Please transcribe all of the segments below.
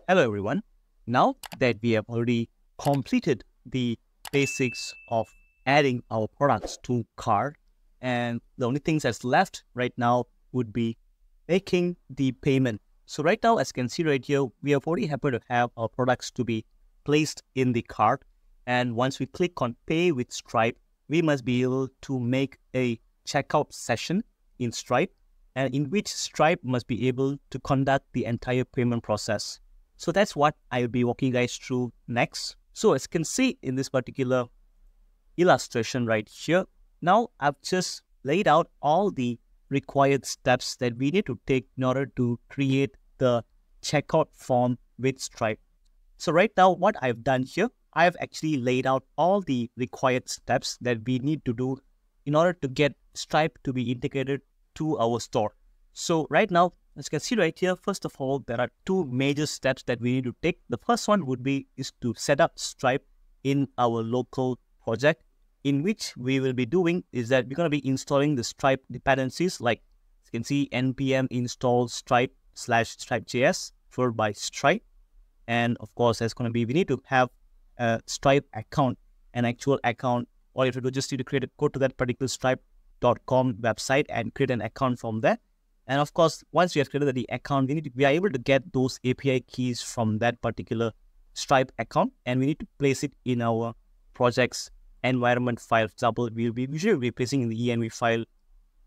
Hello everyone. Now that we have already completed the basics of adding our products to cart, and the only things that's left right now would be making the payment. So right now, as you can see right here, we have already happen to have our products to be placed in the cart. And once we click on pay with Stripe, we must be able to make a checkout session in Stripe, and in which Stripe must be able to conduct the entire payment process. So that's what I will be walking you guys through next. So as you can see in this particular illustration right here, now I've just laid out all the required steps that we need to take in order to create the checkout form with Stripe. So right now, what I've done here, I've actually laid out all the required steps that we need to do in order to get Stripe to be integrated to our store. So right now, as you can see right here, first of all, there are two major steps that we need to take. The first one would be is to set up Stripe in our local project, in which we will be doing is that we're going to be installing the Stripe dependencies, like you can see npm install Stripe /Stripe.js followed by Stripe. And of course, there's going to be, we need to have a Stripe account, an actual account. All you have to do, just need to go to that particular stripe.com website and create an account from there. And of course, once we have created the account, we are able to get those API keys from that particular Stripe account, and we need to place it in our project's environment file. For example, we'll be usually placing in the env file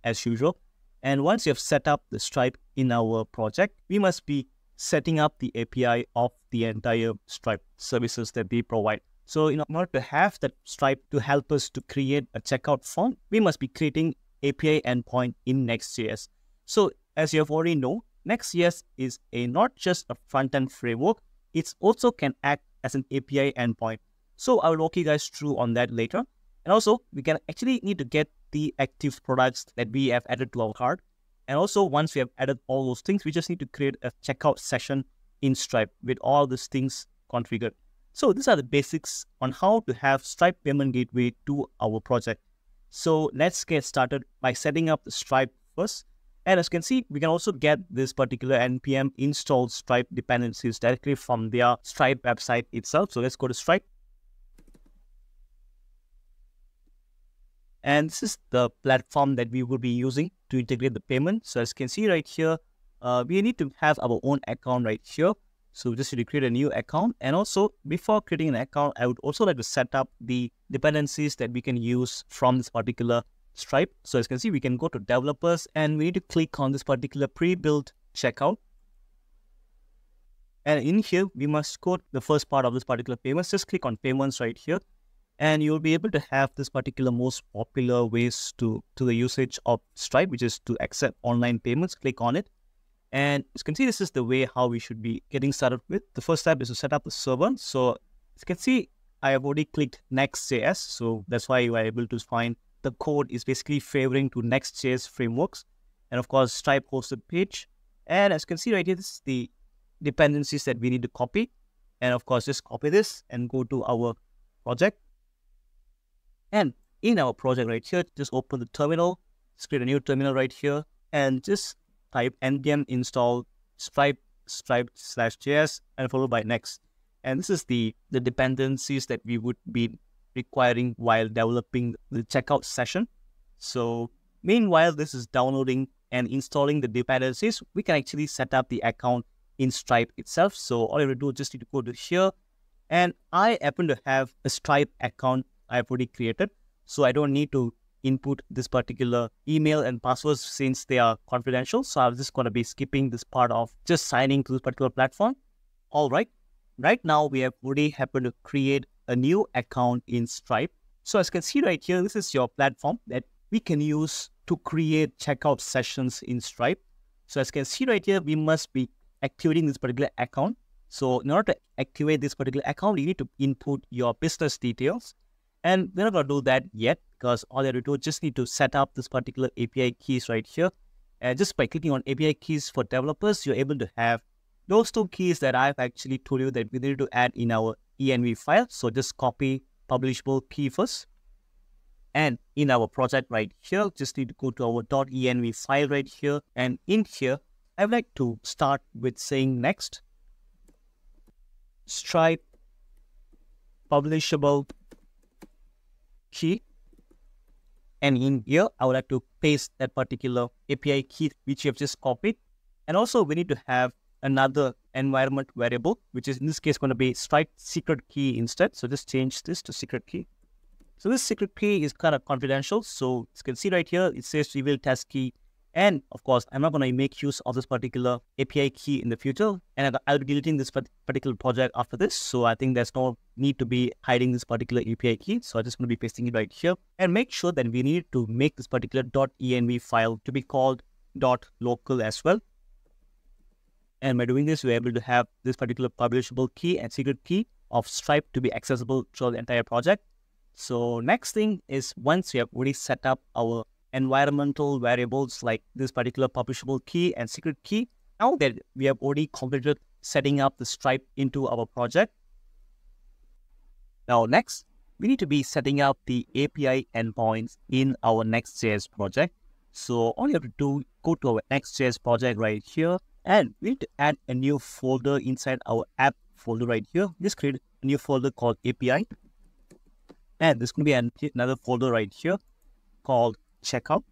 as usual. And once you have set up the Stripe in our project, we must be setting up the API of the entire Stripe services that they provide. So in order to have that Stripe to help us to create a checkout form, we must be creating API endpoint in Next.js. So as you have already know, Next.js is not just a front-end framework, it also can act as an API endpoint. So I will walk you guys through on that later. And also, we can actually need to get the active products that we have added to our cart. And also, once we have added all those things, we just need to create a checkout session in Stripe with all these things configured. So these are the basics on how to have Stripe payment gateway to our project. So let's get started by setting up the Stripe first. And as you can see, we can also get this particular npm install Stripe dependencies directly from their Stripe website itself. So let's go to Stripe. And this is the platform that we will be using to integrate the payment. So as you can see right here, we need to have our own account right here. So just need to create a new account. And also, before creating an account, I would also like to set up the dependencies that we can use from this particular Stripe. So as you can see, we can go to developers and we need to click on this particular pre-built checkout. And in here, we must go to the first part of this particular payments. Just click on payments right here. And you'll be able to have this particular most popular ways to the usage of Stripe, which is to accept online payments. Click on it. And as you can see, this is the way how we should be getting started with. The first step is to set up the server. So as you can see, I have already clicked Next.js. So that's why you are able to find the code is basically favoring to Next.js frameworks. And of course, Stripe hosted page. And as you can see right here, this is the dependencies that we need to copy. And of course, just copy this and go to our project. And in our project right here, just open the terminal, just create a new terminal right here, and just type npm install stripe/js and followed by next. And this is the dependencies that we would be requiring while developing the checkout session. So meanwhile, this is downloading and installing the dependencies, we can actually set up the account in Stripe itself. So all you have to do is just need to go to here. And I happen to have a Stripe account I've already created. So I don't need to input this particular email and passwords since they are confidential. So I'm just going to be skipping this part of just signing to this particular platform. All right. Right now, we have already happened to create a new account in Stripe. So as you can see right here, this is your platform that we can use to create checkout sessions in Stripe. So as you can see right here, we must be activating this particular account. So in order to activate this particular account, you need to input your business details. And we're not going to do that yet because all you have to do is just need to set up this particular API keys right here. And just by clicking on API keys for developers, you're able to have those two keys that I've actually told you that we need to add in our env file. So just copy publishable key first. And in our project right here, just need to go to our .env file right here. And in here, I would like to start with saying next. Stripe publishable key. And in here, I would like to paste that particular API key which you have just copied. And also we need to have another environment variable, which is in this case going to be Stripe secret key instead. So just change this to secret key. So this secret key is kind of confidential. So you can see right here, it says reveal test key. And of course, I'm not going to make use of this particular API key in the future. And I'll be deleting this particular project after this. So I think there's no need to be hiding this particular API key. So I'm just going to be pasting it right here. And make sure that we need to make this particular .env file to be called .local as well. And by doing this, we're able to have this particular publishable key and secret key of Stripe to be accessible throughout the entire project. So next thing is, once we have already set up our environmental variables like this particular publishable key and secret key, now that we have already completed setting up the Stripe into our project. Now next, we need to be setting up the API endpoints in our Next.js project. So all you have to do, go to our Next.js project right here, and we need to add a new folder inside our app folder right here. Just create a new folder called API. And there's going to be another folder right here called checkout.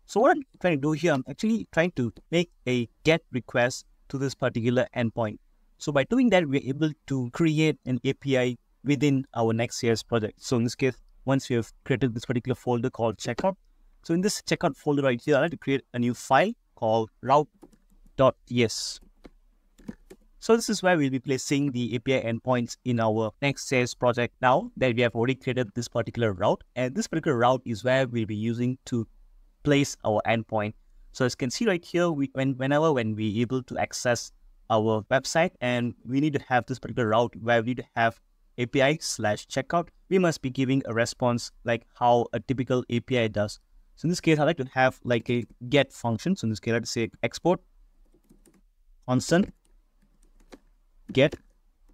So what I'm trying to do here, I'm actually trying to make a GET request to this particular endpoint. So by doing that, we're able to create an API within our Next.js project. So in this case, once we have created this particular folder called checkout, so in this checkout folder right here, I like to create a new file called route.ts. So this is where we'll be placing the API endpoints in our Next.js project now that we have already created this particular route. And this particular route is where we'll be using to place our endpoint. So as you can see right here, whenever we're able to access our website and we need to have this particular route where we need to have API/checkout, we must be giving a response like how a typical API does. So in this case, I like to have like a get function. So in this case, let's say export constant get.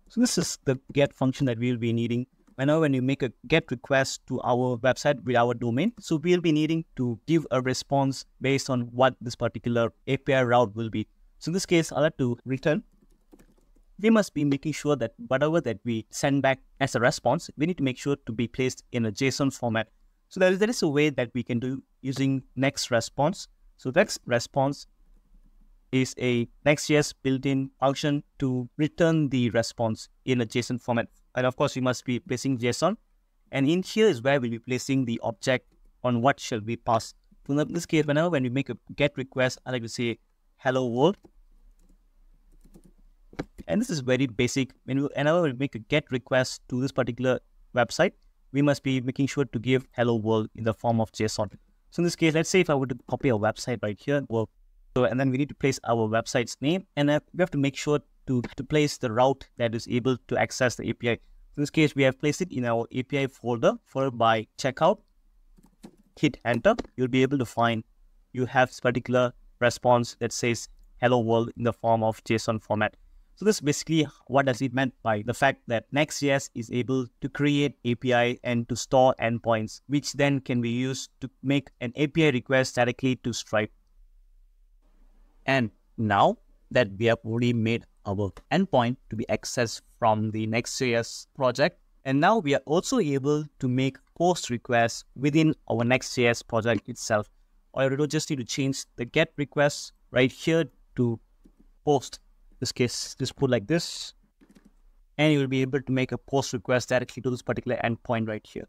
So this is the get function that we'll be needing whenever when you make a get request to our website with our domain. So we'll be needing to give a response based on what this particular API route will be. So in this case, I'll have to return. We must be making sure that whatever that we send back as a response, we need to make sure to be placed in a JSON format. So that is a way that we can do using next response. So next response is a Next.js built-in function to return the response in a JSON format. And of course, we must be placing JSON. And in here is where we'll be placing the object on what shall we pass. So in this case, whenever when we make a GET request, I like to say hello world. And this is very basic. Whenever we make a GET request to this particular website, we must be making sure to give hello world in the form of JSON. So in this case, let's say if I were to copy a website right here, and then we need to place our website's name, and we have to make sure to place the route that is able to access the API. In this case, we have placed it in our API folder, followed by checkout. Hit enter. You'll be able to find you have this particular response that says hello world in the form of JSON format. So this is basically what does it meant by the fact that Next.js is able to create API and to store endpoints, which then can be used to make an API request directly to Stripe. And now that we have already made our endpoint to be accessed from the Next.js project, and now we are also able to make post requests within our Next.js project itself. All you have to do, just need to change the get request right here to post. In this case, just put like this, and you will be able to make a post request directly to this particular endpoint right here.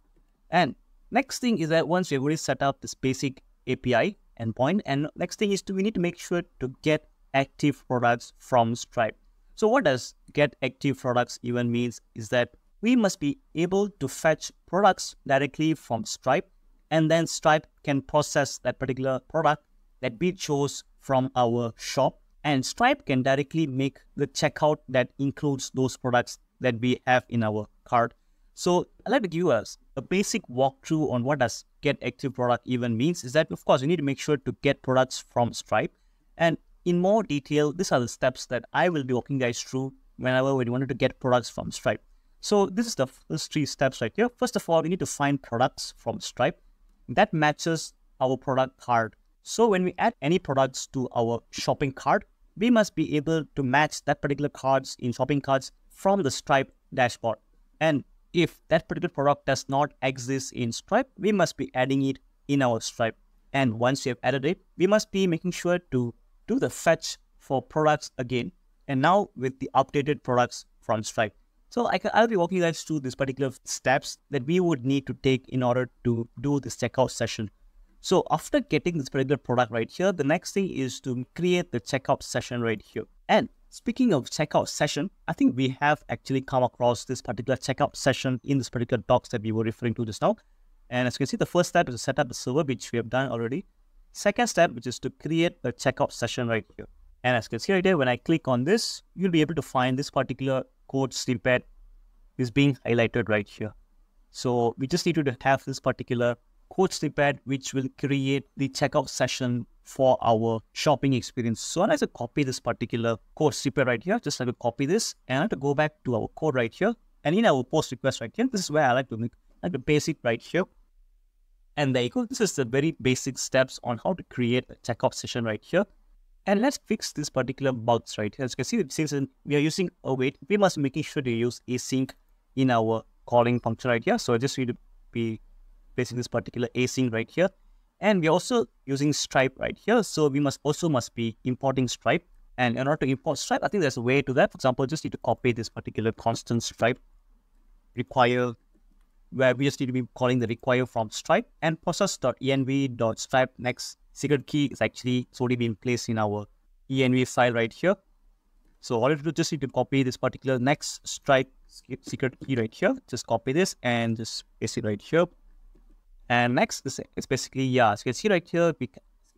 And next thing is that once we've already set up this basic API endpoint, and next thing is we need to make sure to get active products from Stripe. So what does get active products even means is that we must be able to fetch products directly from Stripe, and then Stripe can process that particular product that we chose from our shop, and Stripe can directly make the checkout that includes those products that we have in our cart. So I'd like to give us a basic walkthrough on what does get active product even means. Is that, of course, you need to make sure to get products from Stripe. And in more detail, these are the steps that I will be walking guys through whenever we wanted to get products from Stripe. So this is the first 3 steps right here. First of all, we need to find products from Stripe that matches our product cart. So when we add any products to our shopping cart, we must be able to match that particular cards in shopping carts from the Stripe dashboard. And if that particular product does not exist in Stripe, we must be adding it in our Stripe. And once we have added it, we must be making sure to do the fetch for products again. And now with the updated products from Stripe. So I'll be walking you guys through these particular steps that we would need to take in order to do this checkout session. So after getting this particular product right here, the next thing is to create the checkout session right here. And speaking of checkout session, I think we have actually come across this particular checkout session in this particular docs that we were referring to just now. And as you can see, the first step is to set up the server, which we have done already. Second step, which is to create a checkout session right here. And as you can see right here, when I click on this, you'll be able to find this particular code snippet is being highlighted right here. So we just need to have this particular code snippet, which will create the checkout session for our shopping experience. So I have to copy this particular code snippet right here. Just like to copy this, and I have to go back to our code right here. And in our post request right here, this is where I like to paste it right here. And there you go. This is the very basic steps on how to create a checkout session right here. And let's fix this particular bugs right here. As you can see, since we are using await, we must be making sure to use async in our calling function right here. So I just need to be placing this particular async right here. And we're also using Stripe right here. So we must be importing Stripe. And in order to import Stripe, I think there's a way to that. For example, just need to copy this particular constant Stripe require, where we just need to be calling the require from Stripe, and process.env.stripe next secret key is actually already been placed in our env file right here. So all you have to do, just need to copy this particular next Stripe secret key right here. Just copy this and just paste it right here. And next, it's basically, yeah, as you can see right here, it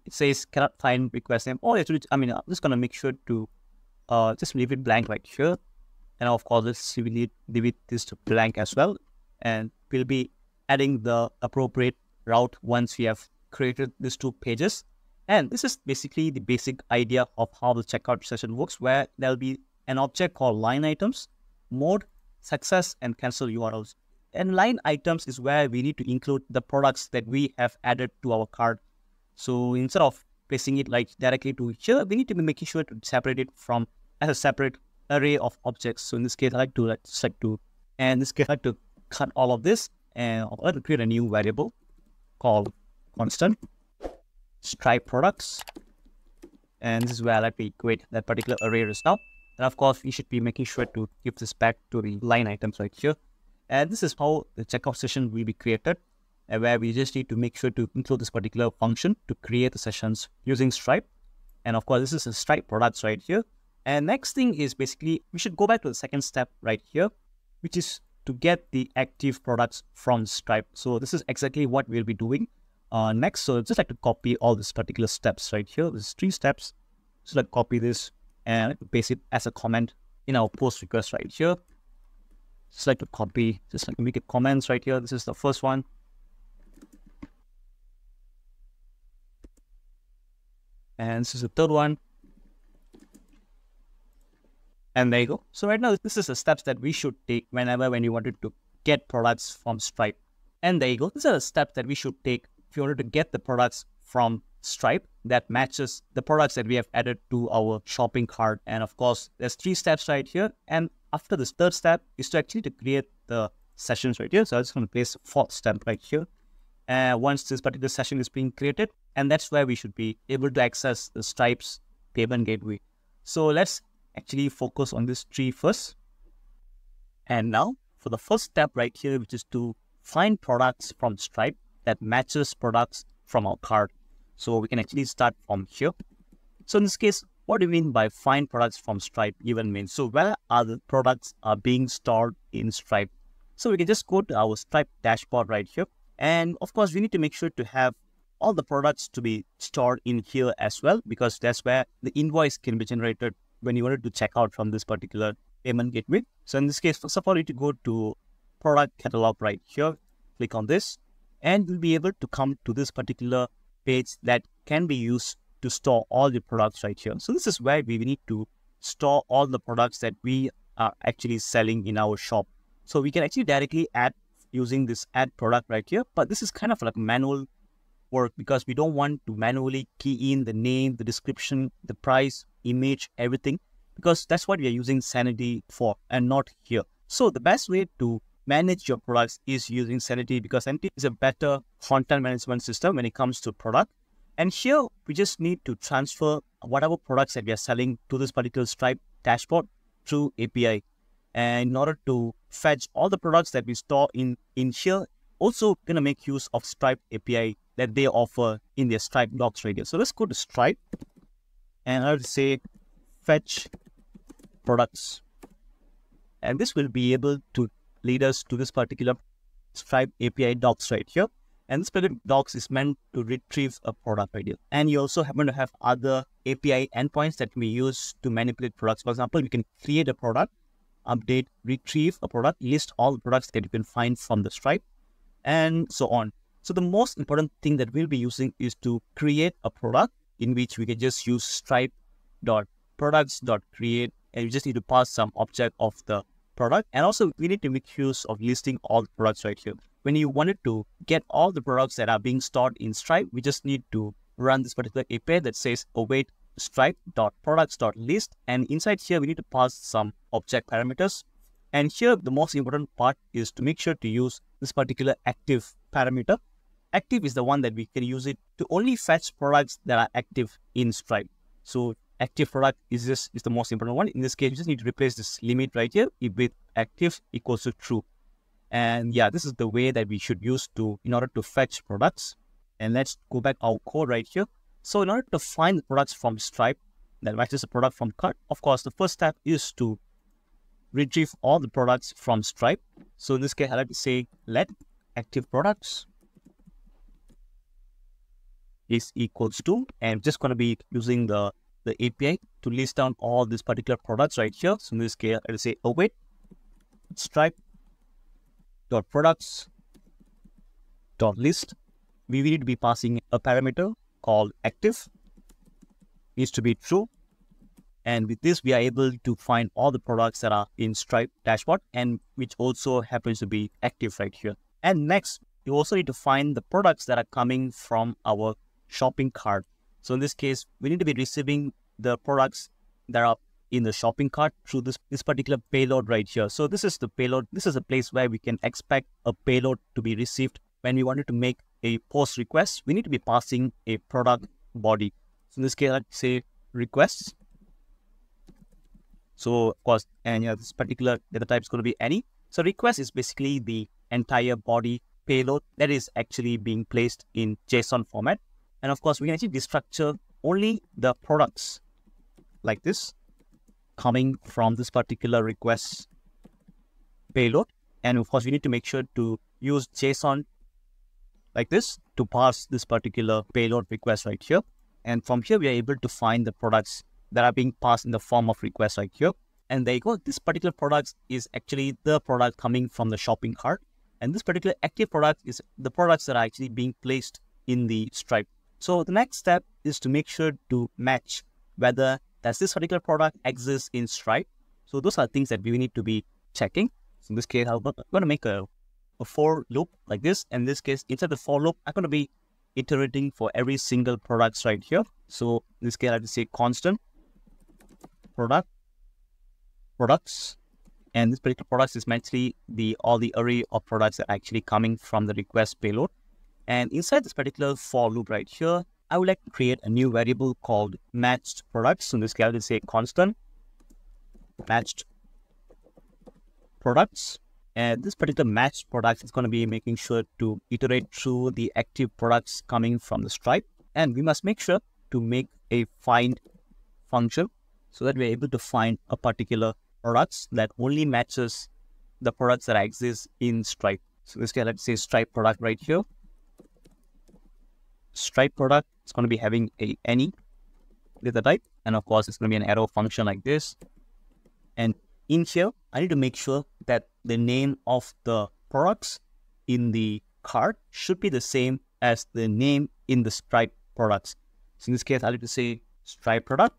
says cannot find request name. All you have to do, I'm just going to make sure to just leave it blank right here. And of course, let's leave this to blank as well. And we'll be adding the appropriate route once we have created these two pages. And this is basically the basic idea of how the checkout session works, where there'll be an object called line items, mode, success, and cancel URLs. And line items is where we need to include the products that we have added to our cart. So instead of placing it like directly to here, we need to be making sure to separate it from as a separate array of objects. So in this case, I like to cut all of this, and I'd like to create a new variable called constant Stripe products. And this is where I like to equate that particular array just now. And of course, we should be making sure to give this back to the line items right here. And this is how the checkout session will be created, and where we just need to make sure to include this particular function to create the sessions using Stripe. And of course, this is a Stripe products right here. And next thing is basically, we should go back to the second step right here, which is to get the active products from Stripe. So this is exactly what we'll be doing next. So just like to copy all these particular steps right here. There's 3 steps. So like copy this and paste it as a comment in our post request right here. Just like to copy, just like to make it comments right here. This is the first one. And this is the third one. And there you go. So right now, this is the steps that we should take when you wanted to get products from Stripe. And there you go. These are the steps that we should take if you wanted to get the products from Stripe that matches the products that we have added to our shopping cart. And of course, there's 3 steps right here. And after this third step is to actually to create the sessions right here. So I'm just going to place the 4th step right here. And once this particular session is being created, and that's where we should be able to access the Stripe's payment gateway. So let's actually focus on this tree first. And now for the first step right here, which is to find products from Stripe that matches products from our cart. So we can actually start from here. So in this case, what do you mean by find products from Stripe even means? So where are the products are being stored in Stripe? So we can just go to our Stripe dashboard right here. And of course, we need to make sure to have all the products to be stored in here as well, because that's where the invoice can be generated when you wanted to check out from this particular payment gateway. So in this case, first of all, you need to go to product catalog right here, click on this, and you'll be able to come to this particular page that can be used to store all the products right here. So this is where we need to store all the products that we are actually selling in our shop. So we can actually directly add using this add product right here, but this is kind of like manual work because we don't want to manually key in the name, the description, the price, image, everything, because that's what we are using Sanity for and not here. So the best way to manage your products is using Sanity, because Sanity is a better content management system when it comes to product. And here we just need to transfer whatever products that we are selling to this particular Stripe dashboard through API. And in order to fetch all the products that we store in here, also going to make use of Stripe API that they offer in their Stripe docs right here. So let's go to Stripe and I'll say fetch products. And this will be able to lead us to this particular Stripe API docs right here. And this particular docs is meant to retrieve a product right here. And you also happen to have other API endpoints that can be used to manipulate products. For example, you can create a product, update, retrieve a product, list all the products that you can find from the Stripe, and so on. So the most important thing that we'll be using is to create a product, in which we can just use stripe.products.create, and you just need to pass some object of the product. And also we need to make use of listing all the products right here. When you wanted to get all the products that are being stored in Stripe, we just need to run this particular API that says await stripe.products.list, and inside here we need to pass some object parameters. And here the most important part is to make sure to use this particular active parameter. Active is the one that we can use it to only fetch products that are active in Stripe. So active product is the most important one. In this case, you just need to replace this limit right here with active equals to true. And yeah, this is the way that we should use in order to fetch products. And let's go back our code right here. So in order to find the products from Stripe that matches the product from cart, of course, the first step is to retrieve all the products from Stripe. So in this case, I like to say let active products is equals to, and I'm just going to be using the API to list down all these particular products right here. So in this case, I'll say await stripe.products.list. We need to be passing a parameter called active, needs to be true. And with this, we are able to find all the products that are in Stripe dashboard, and which also happens to be active right here. And next, you also need to find the products that are coming from our shopping cart. So in this case, we need to be receiving the products that are in the shopping cart through this particular payload right here. So this is the payload. This is a place where we can expect a payload to be received. When we wanted to make a post request, we need to be passing a product body. So in this case, let's say requests. So of course, and yeah, this particular data type is going to be any. So request is basically the entire body payload that is actually being placed in JSON format. And of course, we can actually destructure only the products like this coming from this particular request payload. And of course, we need to make sure to use JSON like this to parse this particular payload request right here. And from here, we are able to find the products that are being passed in the form of requests right here. And there you go. This particular product is actually the product coming from the shopping cart. And this particular active product is the products that are actually being placed in the Stripe. So the next step is to make sure to match whether does this particular product exist in Stripe. So those are things that we need to be checking. So in this case, I'm going to make a for loop like this. And in this case, inside the for loop, I'm going to be iterating for every single products right here. So in this case, I have to say constant products. And this particular products is actually all the array of products that are actually coming from the request payload. And inside this particular for loop right here, I would like to create a new variable called matched products. So in this case, I will say constant matched products. And this particular matched product is going to be making sure to iterate through the active products coming from the Stripe. And we must make sure to make a find function so that we're able to find a particular products that only matches the products that exist in Stripe. So in this case, let's say Stripe product right here. Stripe product is going to be having any data type. And of course, it's going to be an arrow function like this. And in here, I need to make sure that the name of the products in the cart should be the same as the name in the Stripe products. So in this case, I need to say Stripe product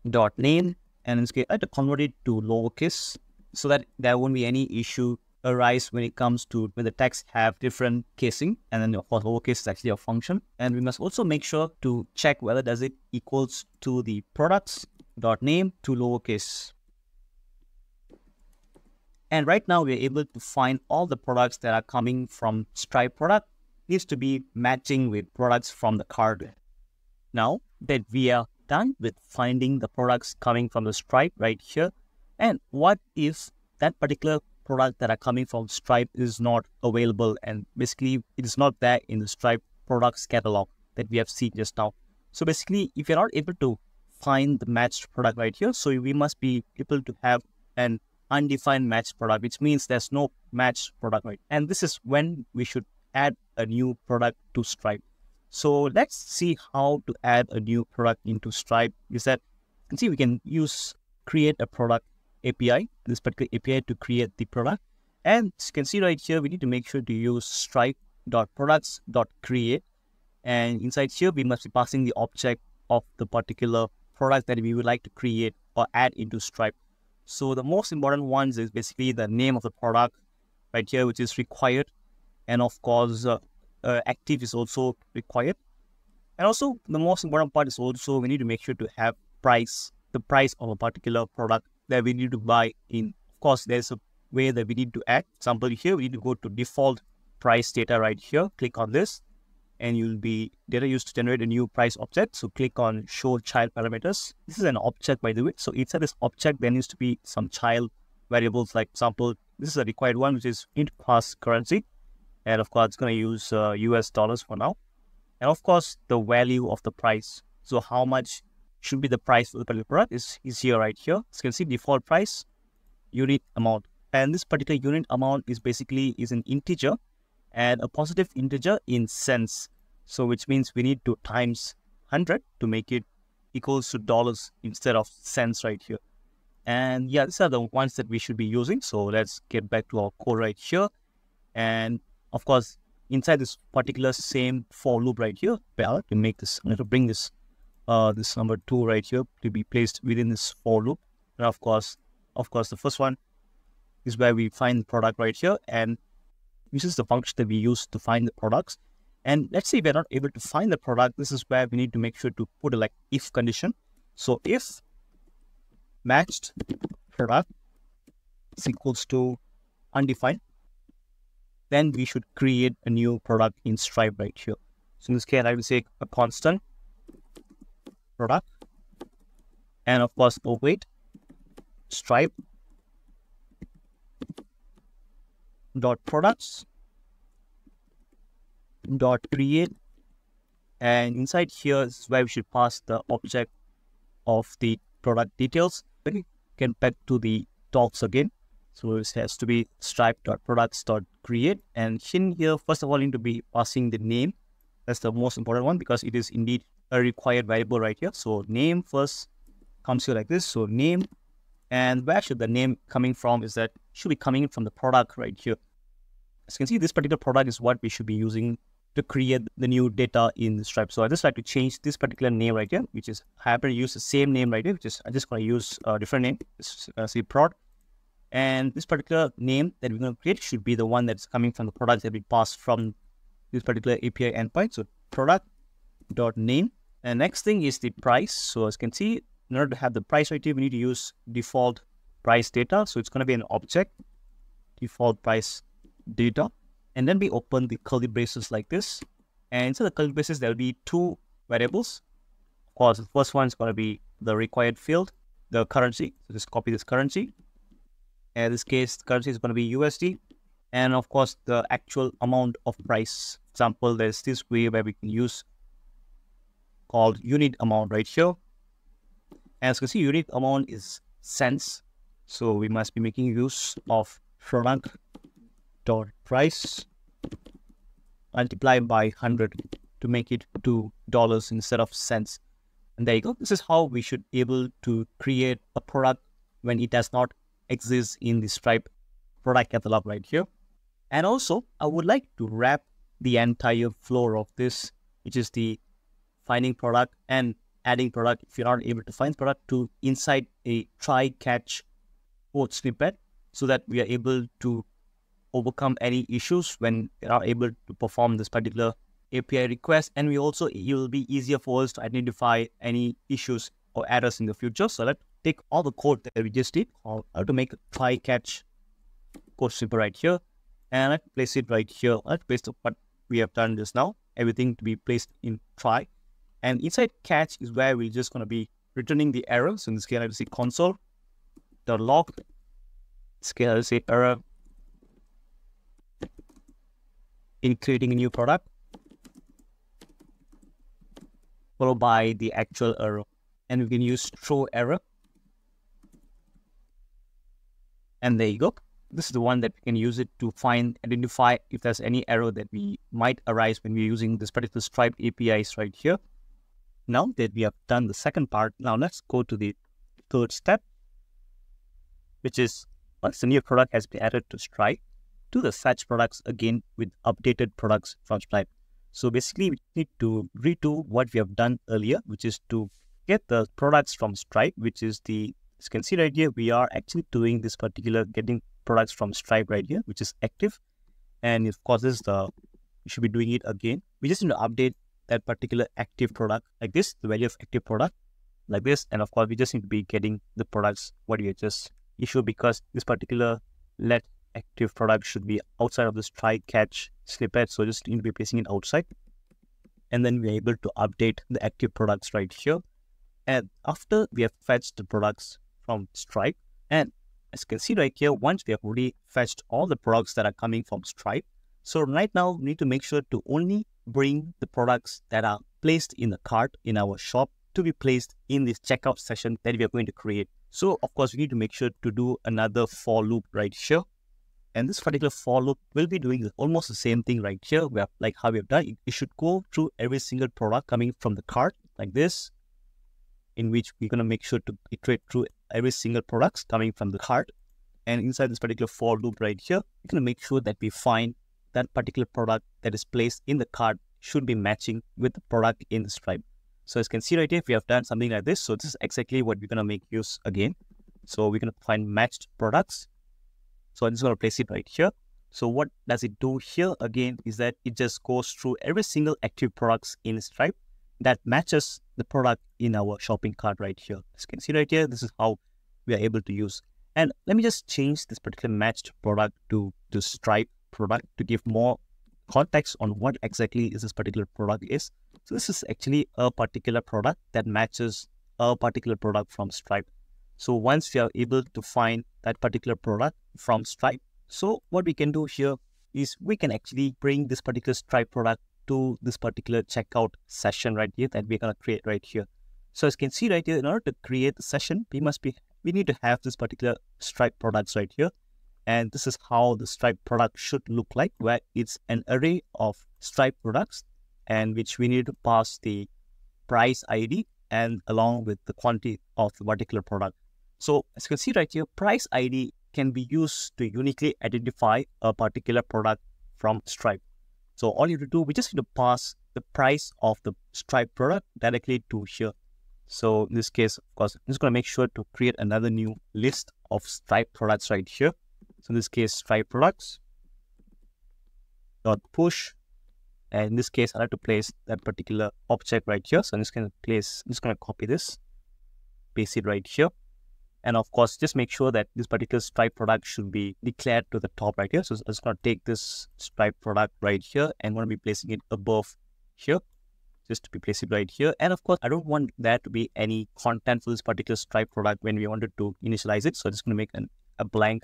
dot name, and in this case, I have to convert it to lowercase so that there won't be any issue arise when it comes to when the text have different casing, and then of course lowercase is actually a function. And we must also make sure to check whether does it equals to the products.name to lowercase. And right now we're able to find all the products that are coming from Stripe product needs to be matching with products from the card. Now that we are done with finding the products coming from the Stripe right here, and what if that particular product that are coming from Stripe is not available, and basically it is not there in the Stripe products catalog that we have seen just now. So basically, if you're not able to find the matched product right here, so we must be able to have an undefined matched product, which means there's no matched product, right? And this is when we should add a new product to Stripe. So let's see how to add a new product into Stripe. Is that you can see we can use create a product API, this particular API to create the product. And as you can see right here, we need to make sure to use stripe.products.create. And inside here, we must be passing the object of the particular product that we would like to create or add into Stripe. So the most important ones is basically the name of the product right here, which is required. And of course, active is also required. And also the most important part is also we need to make sure to have the price of a particular product that we need to buy in. Of course, there's a way that we need to add. For example, here we need to go to default price data right here. Click on this, and you'll be data used to generate a new price object. So click on show child parameters. This is an object, by the way. So inside this object, there needs to be some child variables. Like example, this is a required one, which is int pass currency. And of course, it's going to use US dollars for now. And of course, the value of the price. So how much should be the price for the particular product is here right here. So you can see default price, unit amount. And this particular unit amount is basically an integer and a positive integer in cents. So which means we need to times 100 to make it equals to dollars instead of cents right here. And yeah, these are the ones that we should be using. So let's get back to our code right here. And of course, inside this particular same for loop right here, to make this, I'm going to bring this this number 2 right here to be placed within this for loop. And of course, the first one is where we find the product right here, and this is the function that we use to find the products. And let's say we're not able to find the product. This is where we need to make sure to put a like if condition. So if matched product is equals to undefined, then we should create a new product in Stripe right here. So in this case, I will say a constant product, and of course await Stripe dot products dot create, and inside here is where we should pass the object of the product details. We can back to the docs again. So it has to be stripe.products.create, and in here, first of all, you need to be passing the name. That's the most important one because it is indeed a required variable right here. So name first comes here like this. So name, and where should the name coming from is that should be coming from the product right here. As you can see, this particular product is what we should be using to create the new data in the Stripe. So I just like to change this particular name right here, which is I happen to use the same name right here, which is I'm just going to use a different name. It's say prod. And this particular name that we're going to create should be the one that's coming from the product that we pass from this particular API endpoint. So product.name. And next thing is the price. So as you can see, in order to have the price right here, we need to use default price data. So it's going to be an object, default price data. And then we open the curly braces like this. And inside the curly braces, there will be two variables. Of course, the first one is going to be the required field, the currency. So just copy this currency. In this case, the currency is going to be USD. And of course, the actual amount of price. For example, there's this way where we can use called unit amount right here. And as you can see, unit amount is cents. So we must be making use of product.price multiplied by 100 to make it to dollars instead of cents. And there you go. This is how we should be able to create a product when it does not exist in the Stripe product catalog right here. And also, I would like to wrap the entire flow of this, which is the finding product and adding product if you're not able to find product, to inside a try catch code snippet, so that we are able to overcome any issues when we are able to perform this particular API request. And it will be easier for us to identify any issues or errors in the future. So let's take all the code that we just did to make a try catch code snippet right here, and let's place it right here. Let's paste what we have done just now, everything to be placed in try. And inside catch is where we're just going to be returning the error. So in this case, I'll say console.log. In this case, I'll say error in creating a new product, followed by the actual error. And we can use throw error. And there you go. This is the one that we can use it to identify if there's any error that we might arise when we're using this particular Stripe APIs right here. Now that we have done the second part, now let's go to the third step, which is once the new product has been added to Stripe, to the fetch products again with updated products from Stripe. So basically, we need to redo what we have done earlier, which is to get the products from Stripe, which is the, as you can see right here, we are actually doing this particular getting products from Stripe right here, which is active. And of course, this is we should be doing it again. We just need to update that particular active product like this, the value of active product like this. And of course, we just need to be getting the products what we just issued, because this particular let active product should be outside of this try catch snippet. So just need to be placing it outside. And then we're able to update the active products right here. And after we have fetched the products from Stripe, and as you can see right here, once we have already fetched all the products that are coming from Stripe, so right now we need to make sure to only bring the products that are placed in the cart in our shop to be placed in this checkout session that we are going to create. So of course, we need to make sure to do another for loop right here. And this particular for loop will be doing almost the same thing right here, where like how we have done it. It should go through every single product coming from the cart like this, in which we're going to make sure to iterate through every single products coming from the cart. And inside this particular for loop right here, we're going to make sure that we find that particular product that is placed in the cart should be matching with the product in the Stripe. So as you can see right here, we have done something like this. So this is exactly what we're going to make use again. So we're going to find matched products. So I'm just going to place it right here. So what does it do here again is that it just goes through every single active products in Stripe that matches the product in our shopping cart right here. As you can see right here, this is how we are able to use. And let me just change this particular matched product to Stripe product to give more context on what exactly is this particular product is. So this is actually a particular product that matches a particular product from Stripe. So once we are able to find that particular product from Stripe, so what we can do here is we can actually bring this particular Stripe product to this particular checkout session right here that we're going to create right here. So as you can see right here, in order to create the session, we need to have this particular Stripe products right here. And this is how the Stripe product should look like, where it's an array of Stripe products, and which we need to pass the price ID and along with the quantity of the particular product. So as you can see right here, price ID can be used to uniquely identify a particular product from Stripe. So all you have to do, we just need to pass the price of the Stripe product directly to here. So in this case, of course, I'm just going to make sure to create another new list of Stripe products right here. So in this case, Stripe products dot push. And in this case, I have to place that particular object right here. So I'm just going to copy this, paste it right here. And of course, just make sure that this particular Stripe product should be declared to the top right here. So I'm just going to take this Stripe product right here and going to be placing it above here, just to be placed it right here. And of course, I don't want there to be any content for this particular Stripe product when we wanted to initialize it. So I'm just going to make a blank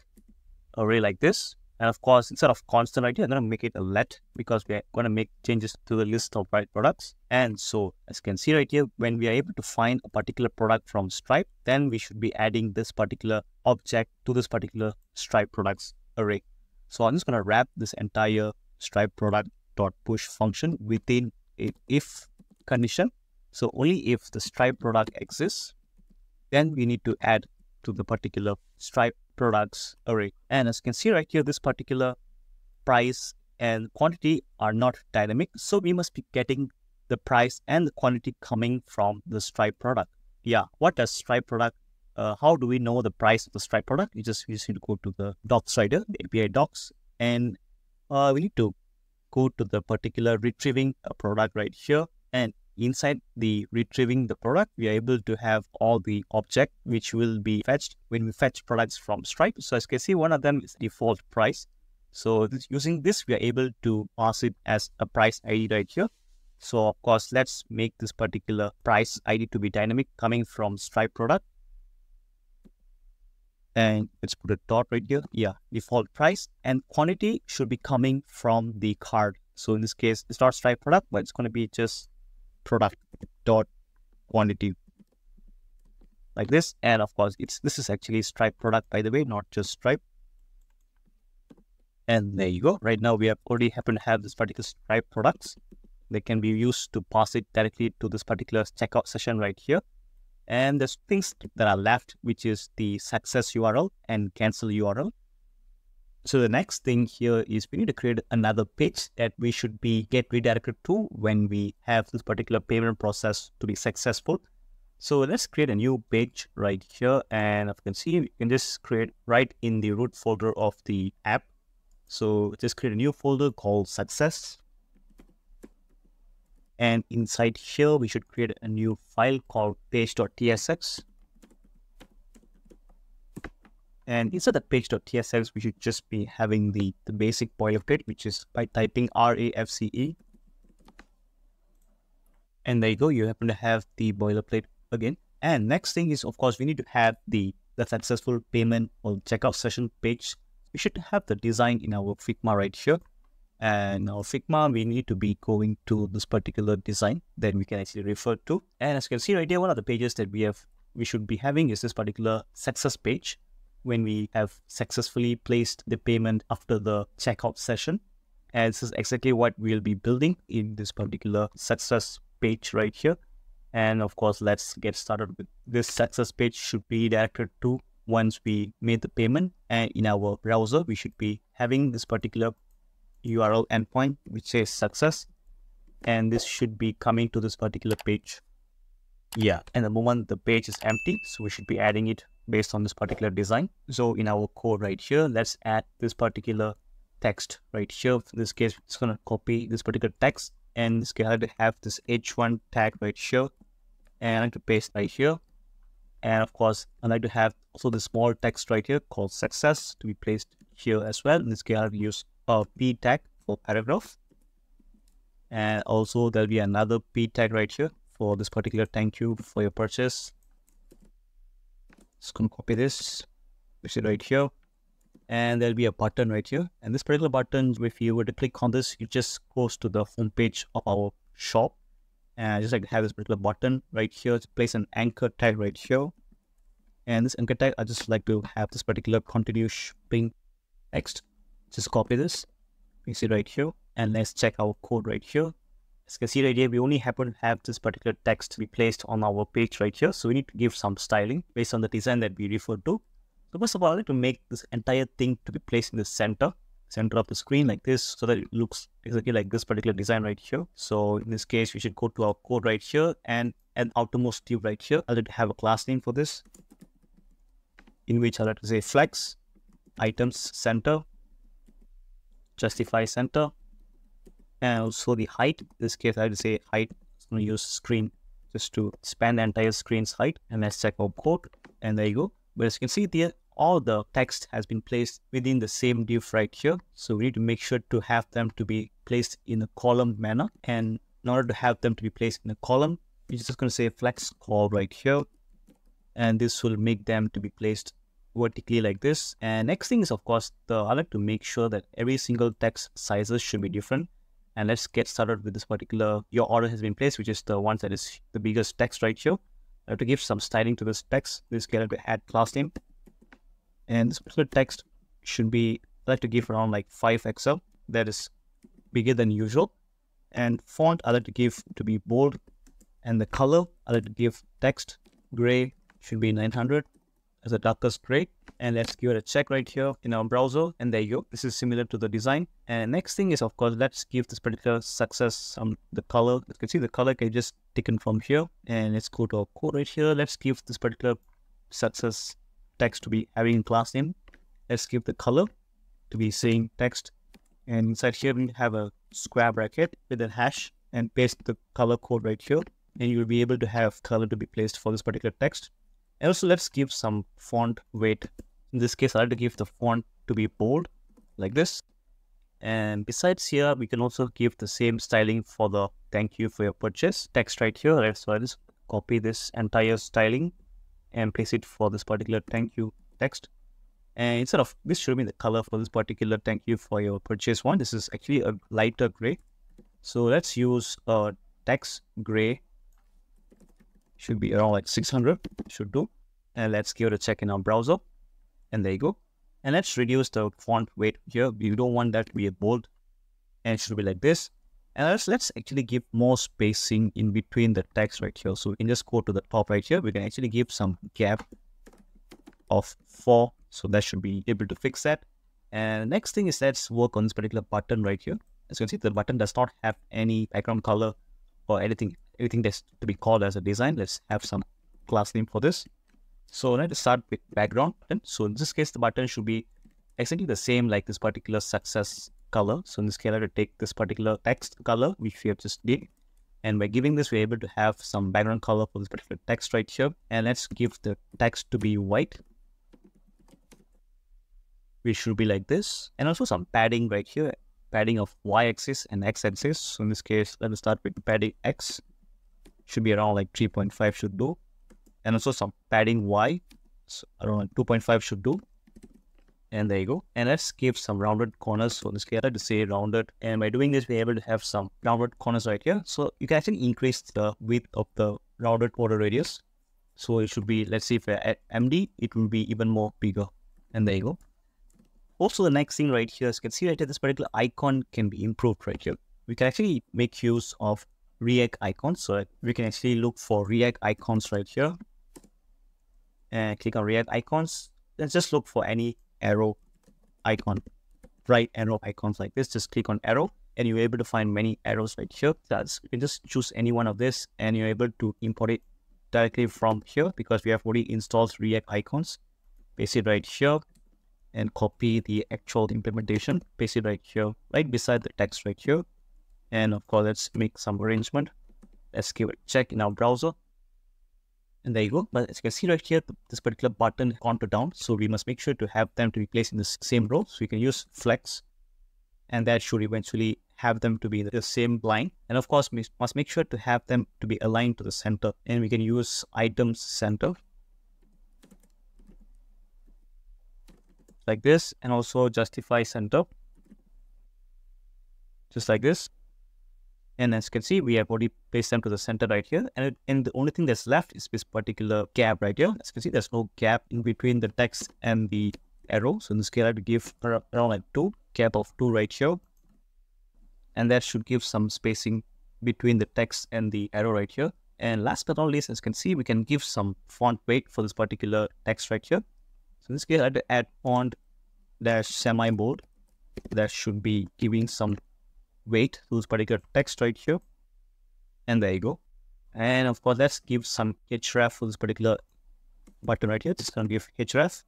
array like this. And of course, instead of constant right here, I'm going to make it a let, because we're going to make changes to the list of products. And so as you can see right here, when we are able to find a particular product from Stripe, then we should be adding this particular object to this particular Stripe products array. So I'm just going to wrap this entire Stripe product dot push function within a if condition. So only if the Stripe product exists, then we need to add to the particular Stripe products array. And as you can see right here, this particular price and quantity are not dynamic. So we must be getting the price and the quantity coming from the Stripe product. Yeah, what does Stripe product, how do we know the price of the Stripe product? You just need to go to the docs right here, the API docs. And we need to go to the particular retrieving a product right here. And inside the retrieving the product, we are able to have all the object which will be fetched when we fetch products from Stripe. So as you can see, one of them is default price. So using this, we are able to pass it as a price ID right here. So of course, let's make this particular price ID to be dynamic coming from Stripe product. And let's put a dot right here. Yeah, default price, and quantity should be coming from the card. So in this case, it's not Stripe product, but it's going to be just product dot quantity like this. And of course, this is actually Stripe product, by the way, not just Stripe. And there you go. Right now, we have already happen to have this particular Stripe products. They can be used to pass it directly to this particular checkout session right here. And there's things that are left, which is the success URL and cancel URL. So the next thing here is we need to create another page that we should be get redirected to when we have this particular payment process to be successful. So let's create a new page right here. And as you can see, you can just create right in the root folder of the app. So just create a new folder called success. And inside here, we should create a new file called page.tsx. And inside the page.tsx, we should just be having the basic boilerplate, which is by typing RAFCE. And there you go, you happen to have the boilerplate again. And next thing is, of course, we need to have the successful payment or checkout session page. We should have the design in our Figma right here. And our Figma, we need to be going to this particular design that we can actually refer to. And as you can see right here, one of the pages that we should be having is this particular success page when we have successfully placed the payment after the checkout session. And this is exactly what we'll be building in this particular success page right here. And of course, let's get started with this success page should be directed to once we made the payment. And in our browser, we should be having this particular URL endpoint which says success, and this should be coming to this particular page. Yeah, and the moment the page is empty, so we should be adding it based on this particular design. So in our code right here, let's add this particular text right here. In this case, it's going to copy this particular text, and this guy to have this h1 tag right here, and I like to paste right here. And of course, I like to have also the small text right here called success to be placed here as well. In this case, I'll use a p tag for paragraph, and also there'll be another p tag right here for this particular thank you for your purchase. Just gonna copy this, push it right here, and there'll be a button right here. And this particular button, if you were to click on this, it just goes to the home page of our shop. And I just like to have this particular button right here to place an anchor tag right here. And this anchor tag, I just like to have this particular continue shipping text. Just copy this, paste it right here, and let's check our code right here. As you can see right here, we only happen to have this particular text to be placed on our page right here. So we need to give some styling based on the design that we refer to. So first of all, I like to make this entire thing to be placed in the center of the screen like this, so that it looks exactly like this particular design right here. So in this case, we should go to our code right here and an outermost div right here. I like to have a class name for this, in which I like to say flex, items center, justify center, and also the height. In this case, I have to say height. I'm going to use screen just to span the entire screen's height. And let's check our code, and there you go. But as you can see there, all the text has been placed within the same div right here. So we need to make sure to have them to be placed in a column manner. And in order to have them to be placed in a column, we're just going to say flex col right here, and this will make them to be placed vertically like this. And next thing is, of course, I like to make sure that every single text sizes should be different. And let's get started with this particular, your order has been placed, which is the one that is the biggest text right here. I have to give some styling to this text. This guy, I have to add class name. And this particular text should be, I like to give around like 5XL. That is bigger than usual. And font, I like to give to be bold. And the color, I like to give text gray, should be 900 as the darkest gray. And let's give it a check right here in our browser. And there you go. This is similar to the design. And next thing is, of course, let's give this particular success the color. You can see the color can just taken from here. And let's go to our code right here. Let's give this particular success text to be having class name. Let's give the color to be saying text. And inside here, we have a square bracket with a hash and paste the color code right here. And you'll be able to have color to be placed for this particular text. And also let's give some font weight. In this case, I like to give the font to be bold like this. And besides here, we can also give the same styling for the thank you for your purchase text right here. Right? So I just copy this entire styling and place it for this particular thank you text. And instead of this should be the color for this particular thank you for your purchase one. This is actually a lighter gray. So let's use a text gray. Should be around like 600, should do. And let's give it a check in our browser. And there you go. And let's reduce the font weight here. We don't want that to be a bold. And it should be like this. And let's actually give more spacing in between the text right here. So we can just go to the top right here. We can actually give some gap of 4. So that should be able to fix that. And next thing is let's work on this particular button right here. As you can see, the button does not have any background color or anything that's to be called as a design. Let's have some class name for this. So let's start with background button. So in this case, the button should be exactly the same like this particular success color. So in this case, I have to take this particular text color, which we have just did. And by giving this, we're able to have some background color for this particular text right here. And let's give the text to be white. Which should be like this. And also some padding right here. Padding of y-axis and x-axis. So in this case, let me start with padding x. Should be around like 3.5 should do. And also some padding y. So around 2.5 should do. And there you go. And let's give some rounded corners. So in this case, I like to say rounded. And by doing this, we're able to have some rounded corners right here. So you can actually increase the width of the rounded border radius. So it should be, let's see if we're at MD, it will be even more bigger. And there you go. Also, the next thing right here, as you can see right here, this particular icon can be improved right here. We can actually make use of React icons. So we can actually look for React icons right here. And click on React icons. Let's just look for any arrow icon, right arrow icons like this. Just click on arrow and you're able to find many arrows right here. You can just choose any one of this and you're able to import it directly from here because we have already installed React icons. Paste it right here and copy the actual implementation. Paste it right here, right beside the text right here. And of course, let's make some arrangement. Let's give it a check in our browser. And there you go. But as you can see right here, this particular button contour down. So we must make sure to have them to be placed in the same row. So we can use flex. And that should eventually have them to be in the same line. And of course, we must make sure to have them to be aligned to the center. And we can use items center. Like this. And also justify center. Just like this. And as you can see, we have already placed them to the center right here. And the only thing that's left is this particular gap right here. As you can see, there's no gap in between the text and the arrow. So in this case, I have to give around like 2, gap of 2 right here. And that should give some spacing between the text and the arrow right here. And last but not least, as you can see, we can give some font weight for this particular text right here. So in this case, I have to add font dash semi-bold. That should be giving some weight to this particular text right here. And there you go. And of course, let's give some href for this particular button right here. Just going to give href.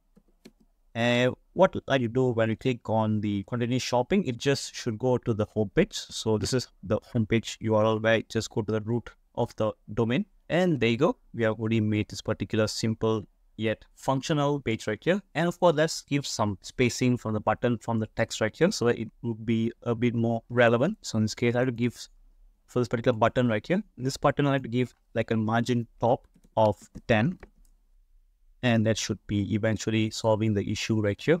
And what I do when you click on the continue shopping, it just should go to the home page. So this is the home page URL where you just go to the root of the domain. And there you go. We have already made this particular simple yet functional page right here. And of course, let's give some spacing from the button from the text right here so that it would be a bit more relevant. So in this case, I have to give for this particular button right here. This button I have to give like a margin top of 10. And that should be eventually solving the issue right here.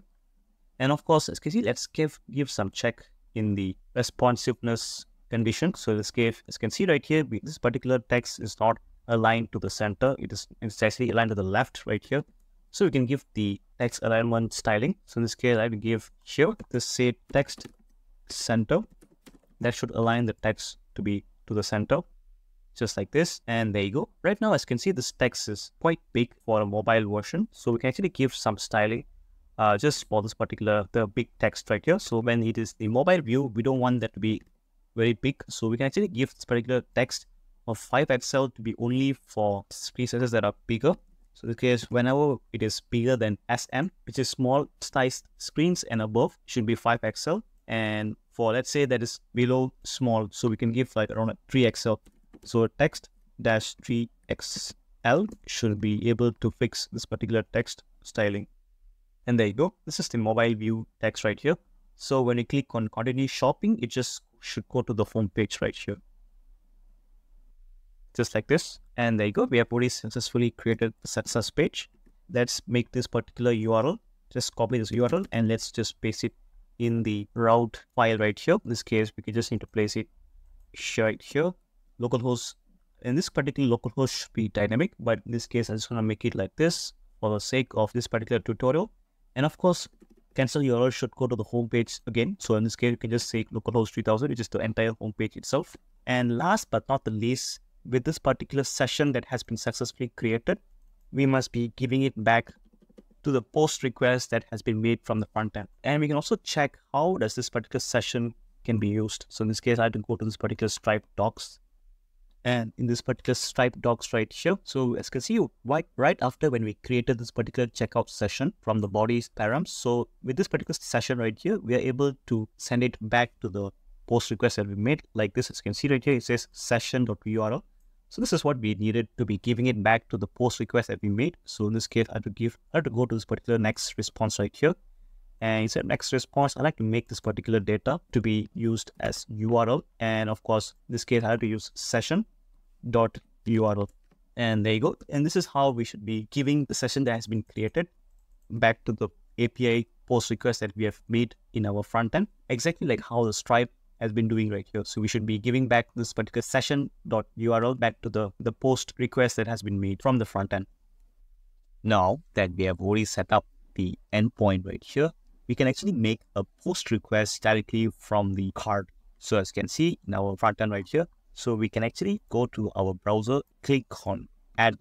And of course, as you can see, let's give some check in the responsiveness condition. So in this case, as you can see right here, this particular text is not aligned to the center. It's actually aligned to the left right here. So we can give the text alignment styling. So in this case, I will give here this say text center. That should align the text to be to the center, just like this. And there you go. Right now, as you can see, this text is quite big for a mobile version. So we can actually give some styling just for this particular, the big text right here. So when it is the mobile view, we don't want that to be very big. So we can actually give this particular text of 5 pixel to be only for screen sizes that are bigger. So in this case, whenever it is bigger than SM, which is small sized screens and above, should be 5XL. And for, let's say, that is below small, so we can give like around 3XL. So text dash 3XL should be able to fix this particular text styling. And there you go. This is the mobile view text right here. So when you click on continue shopping, it just should go to the home page right here. Just like this. And there you go. We have already successfully created the success page. Let's make this particular URL. Just copy this URL and let's just paste it in the route file right here. In this case, we can just need to place it right here. Localhost. In this particular localhost should be dynamic, but in this case, I just want to make it like this for the sake of this particular tutorial. And of course, cancel URL should go to the home page again. So in this case, you can just say localhost 3000, which is the entire home page itself. And last but not the least, with this particular session that has been successfully created, we must be giving it back to the post request that has been made from the front end. And we can also check how does this particular session can be used. So in this case, I have to go to this particular Stripe docs. And in this particular Stripe docs right here, so as you can see, right after when we created this particular checkout session from the body params, so with this particular session right here, we are able to send it back to the post request that we made like this. As you can see right here, it says session.url. So this is what we needed to be giving it back to the post request that we made. So in this case, I have to go to this particular next response right here. And instead of next response, I like to make this particular data to be used as URL. And of course, in this case, I have to use session.url. And there you go. And this is how we should be giving the session that has been created back to the API post request that we have made in our front end, exactly like how the Stripe has been doing right here. So we should be giving back this particular session.url back to the post request that has been made from the front end. Now that we have already set up the endpoint right here, we can actually make a post request directly from the card. So as you can see in our front end right here, so we can actually go to our browser, click on add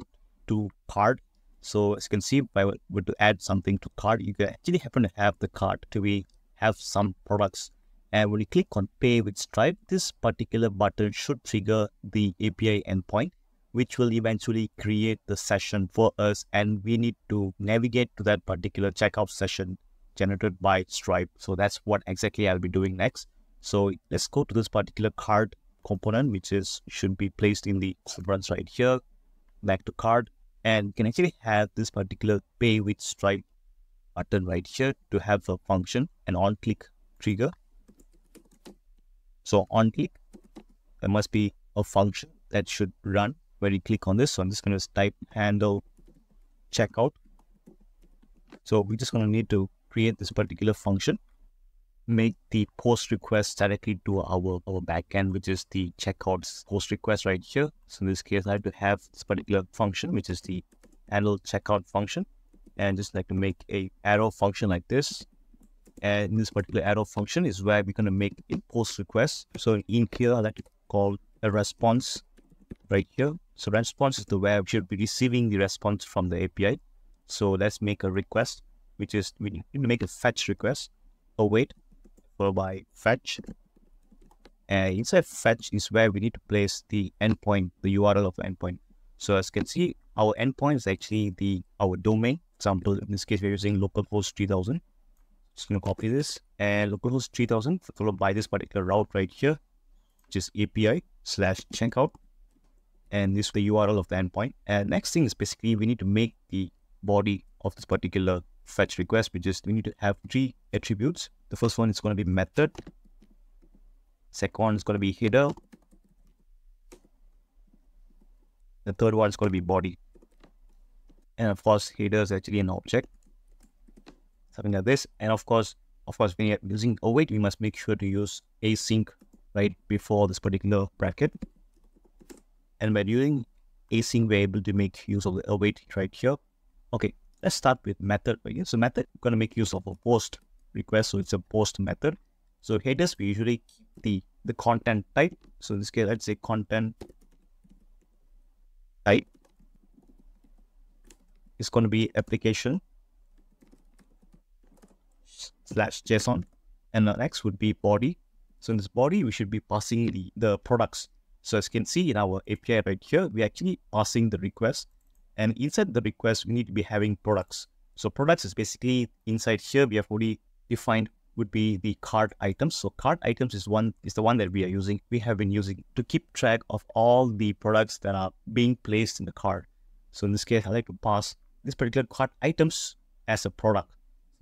to card. So as you can see, if I were to add something to cart, you can actually happen to have the cart to have some products. And when you click on pay with Stripe, this particular button should trigger the API endpoint, which will eventually create the session for us. And we need to navigate to that particular checkout session generated by Stripe. So that's what exactly I'll be doing next. So let's go to this particular card component, which should be placed in the reference right here, back to card. And you can actually have this particular pay with Stripe button right here to have a function, an on click trigger. So on click, there must be a function that should run when you click on this. So I'm just going to type handle checkout. So we're just going to need to create this particular function, make the post request directly to our backend, which is the checkouts post request right here. So in this case, I have to have this particular function, which is the handle checkout function, and just like to make a arrow function like this. And in this particular arrow function is where we're going to make a post request. So in here, I like to call a response right here. So response is the where we should be receiving the response from the API. So let's make a request, which is we need to make a fetch request, await, followed by fetch. And inside fetch is where we need to place the endpoint, the URL of the endpoint. So as you can see, our endpoint is actually our domain. Example, in this case, we're using localhost 3000. Just going to copy this and localhost 3000 followed by this particular route right here, which is API/checkout. And this is the URL of the endpoint. And next thing is basically we need to make the body of this particular fetch request, which is we need to have 3 attributes. The first one is going to be method. Second one is going to be header. The third one is going to be body. And of course, header is actually an object. Something like this. And of course, when you're using await, we must make sure to use async right before this particular bracket. And by using async, we're able to make use of the await right here. Okay, let's start with method right here. So method, we're going to make use of a post request. So it's a post method. So headers, we usually keep the content type. So in this case, let's say content type is going to be application /JSON, and the next would be body. So in this body, we should be passing the products. So as you can see in our API right here, we're actually passing the request, And inside the request, we need to be having products. So products is basically inside here, we have already defined would be the cart items. So cart items is the one that we have been using to keep track of all the products that are being placed in the cart. So in this case, I like to pass this particular cart items as a product.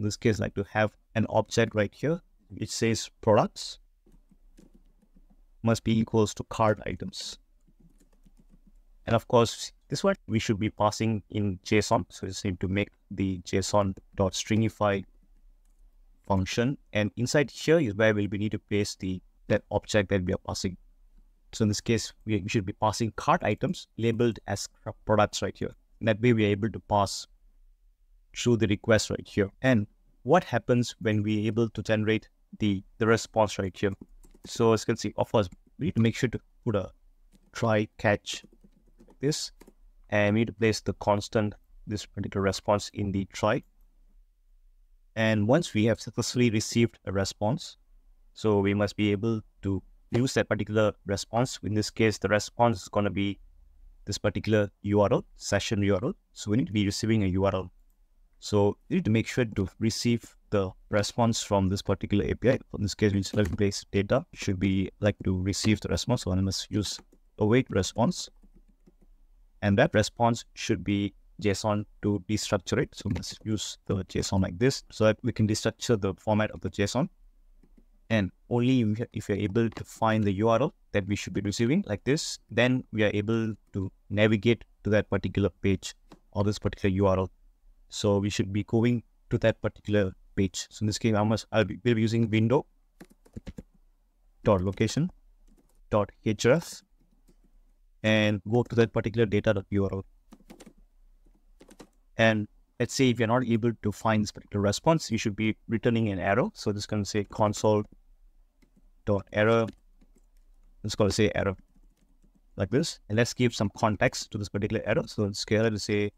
In this case, I like to have an object right here. It says products must be equals to cart items. And of course, this one we should be passing in JSON. So we just need to make the JSON.stringify function, and inside here is where we need to paste that object that we are passing. So in this case, we should be passing cart items labeled as products right here. And that way we are able to pass through the request right here. And what happens when we are able to generate the response right here? So as you can see, of course, we need to make sure to put a try catch like this, and we need to place the constant, this particular response in the try. And once we have successfully received a response, so we must be able to use that particular response. In this case, the response is going to be this particular URL, session URL. So we need to be receiving a URL. So we need to make sure to receive the response from this particular API. In this case, we select base data should be like to receive the response. So I must use await response. And that response should be JSON to destructure it. So let's use the JSON like this so that we can destructure the format of the JSON. And only if you're able to find the URL that we should be receiving like this, then we are able to navigate to that particular page or this particular URL. So we should be going to that particular page. So in this case, we'll be using window.location.href and go to that particular data.url. And let's say if you're not able to find this particular response, you should be returning an error. So this is going to say console.error. It's going to say error like this. And let's give some context to this particular error. So it's going to say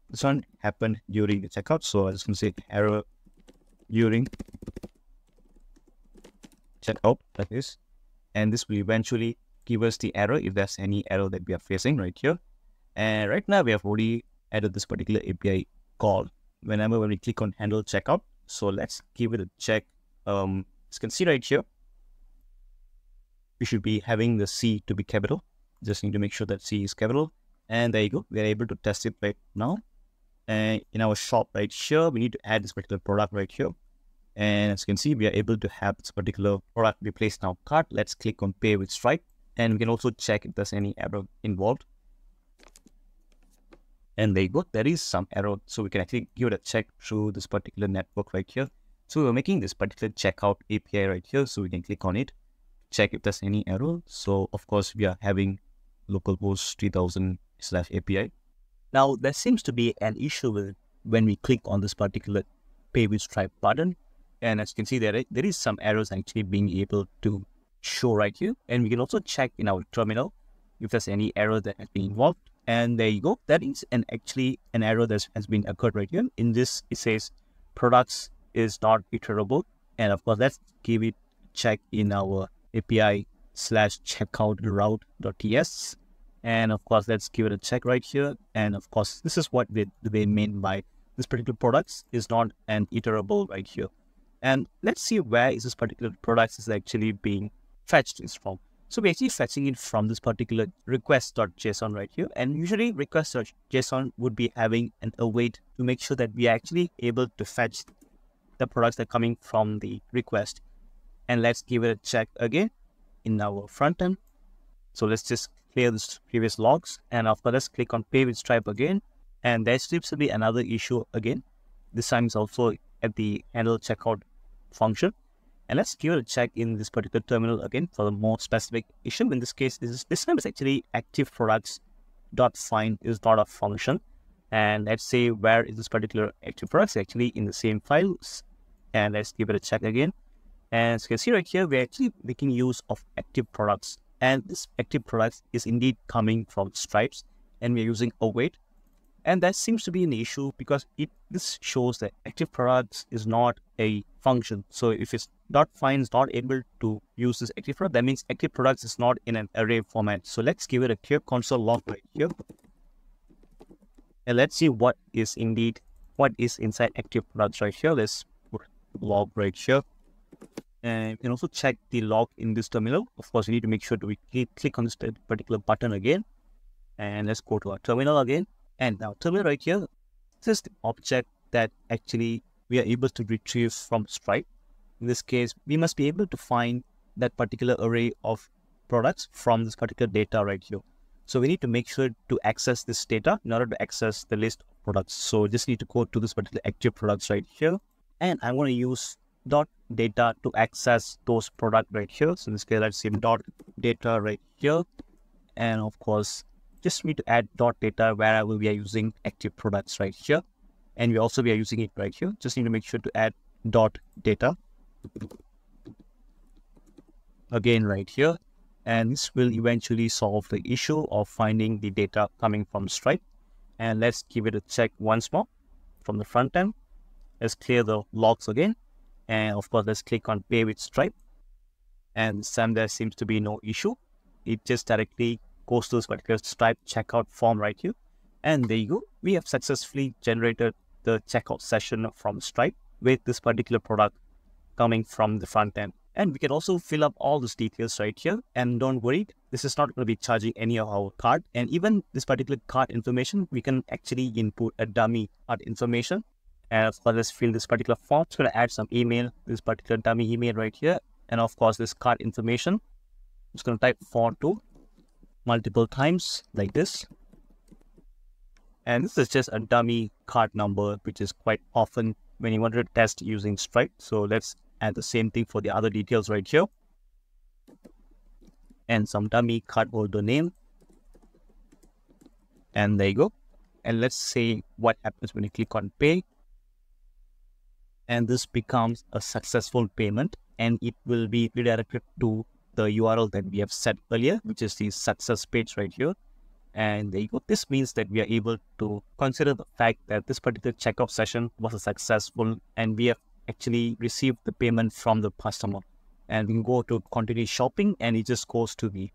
this one happened during the checkout. So I'm just going to say error during checkout like this. And this will eventually give us the error if there's any error that we are facing right here. And right now we have already added this particular API call when we click on handle checkout. So let's give it a check. As you can see right here, we should be having the C to be capital. Just need to make sure that C is capital. And there you go. We are able to test it right now. And in our shop right here, we need to add this particular product right here. And as you can see, we are able to have this particular product be placed in our cart. Let's click on pay with Stripe. And we can also check if there's any error involved. And there you go, there is some error. So we can actually give it a check through this particular network right here. So we're making this particular checkout API right here. So we can click on it, check if there's any error. So of course, we are having localhost 3000/API. Now, there seems to be an issue when we click on this particular pay with Stripe button. And as you can see, there is some errors actually being able to show right here. And we can also check in our terminal if there's any error that has been involved. And there you go. That is actually an error that has been occurred right here. In this, it says products is not iterable. And of course, let's give it a check in our API/checkout route.ts. And of course, let's give it a check right here. And of course, this is what they mean by this particular products is not an iterable right here. And let's see where is this particular product is actually being fetched is from. So we're actually fetching it from this particular request.json right here. And usually request.json would be having an await to make sure that we are actually able to fetch the products that are coming from the request. And let's give it a check again in our front end. So let's just clear this previous logs. And of course, let's click on pay with Stripe again. And there seems to be another issue again. This time is also at the handle checkout function. And let's give it a check in this particular terminal again for the more specific issue. In this case, this time is actually active products.find is not a function. And let's say where is this particular active products actually in the same files. And let's give it a check again. And as you can see right here, we're actually making use of active products. And this active products is indeed coming from Stripes. And we're using await. And that seems to be an issue because this shows that active products is not a function. So if it's .find is not able to use this active product, that means active products is not in an array format. So let's give it a clear console log right here. And let's see what is inside active products right here. Let's put log right here. And you can also check the log in this terminal. Of course, you need to make sure to click on this particular button again. And let's go to our terminal again. And now terminal right here, this is the object that actually we are able to retrieve from Stripe. In this case, we must be able to find that particular array of products from this particular data right here. So we need to make sure to access this data in order to access the list of products. So just need to go to this particular active products right here. And I'm going to use .data to access those products right here. So in this case, let's say .data right here. And of course, just need to add .data wherever we are using active products right here. And we also are using it right here. Just need to make sure to add .data again right here. And this will eventually solve the issue of finding the data coming from Stripe. And let's give it a check once more from the front end. Let's clear the logs again. And of course, let's click on Pay with Stripe. And this time there seems to be no issue. It just directly goes to this particular Stripe checkout form right here. And there you go. We have successfully generated the checkout session from Stripe with this particular product coming from the front end. And we can also fill up all these details right here. And don't worry, this is not going to be charging any of our card. And even this particular card information, we can actually input a dummy card information. And of course, let's fill this particular form. It's going to add some email, this particular dummy email right here. And of course, this card information. I'm just going to type for2 multiple times like this. And this is just a dummy card number, which is quite often when you want to test using Stripe. So let's add the same thing for the other details right here. And some dummy card holder name. And there you go. And let's say what happens when you click on pay. And this becomes a successful payment. And it will be redirected to the URL that we have set earlier, which is the success page right here. And there you go. This means that we are able to consider the fact that this particular checkout session was a successful, and we have actually received the payment from the customer. And we can go to continue shopping, and it just goes to the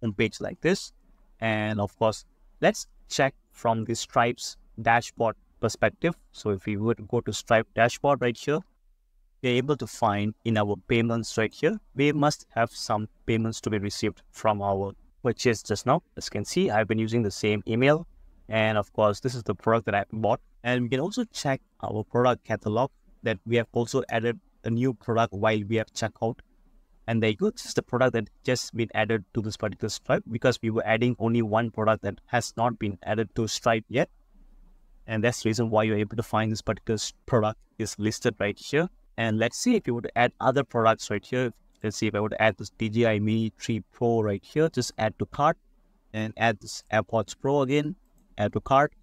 home page like this. And of course, let's check from the Stripe's dashboard perspective. So if we would go to Stripe dashboard right here, we're able to find in our payments right here, we must have some payments to be received from our purchase just now. As you can see, I've been using the same email. And of course, this is the product that I bought. And we can also check our product catalog that we have also added a new product while we have checkout. And there you go. This is the product that just been added to this particular Stripe, because we were adding only one product that has not been added to Stripe yet. And that's the reason why you're able to find this particular product is listed right here. And let's see if you would add other products right here. Let's see if I would add this DJI Mini 3 Pro right here. Just add to cart and add this AirPods Pro again. Add to cart.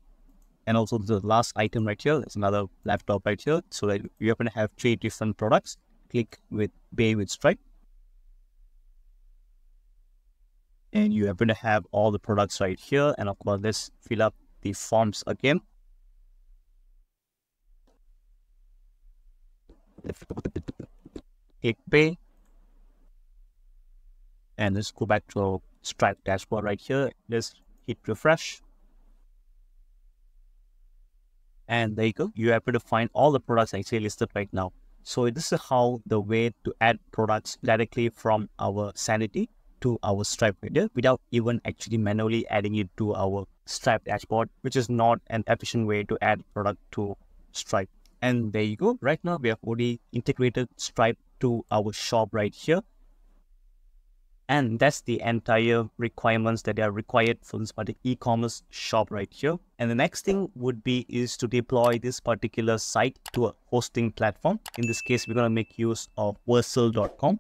And also the last item right here. There's another laptop right here. So that you're going to have 3 different products. Click with Pay with Stripe. And you are going to have all the products right here. And of course, let's fill up the forms again. Click Pay. And let's go back to our Stripe dashboard right here. Let's hit refresh. And there you go. You're able to find all the products actually listed right now. So this is how the way to add products directly from our Sanity to our Stripe video without even actually manually adding it to our Stripe dashboard, which is not an efficient way to add product to Stripe. And there you go. Right now, we have already integrated Stripe to our shop right here. And that's the entire requirements that are required for this particular e-commerce shop right here. And the next thing would be is to deploy this particular site to a hosting platform. In this case, we're going to make use of Versal.com.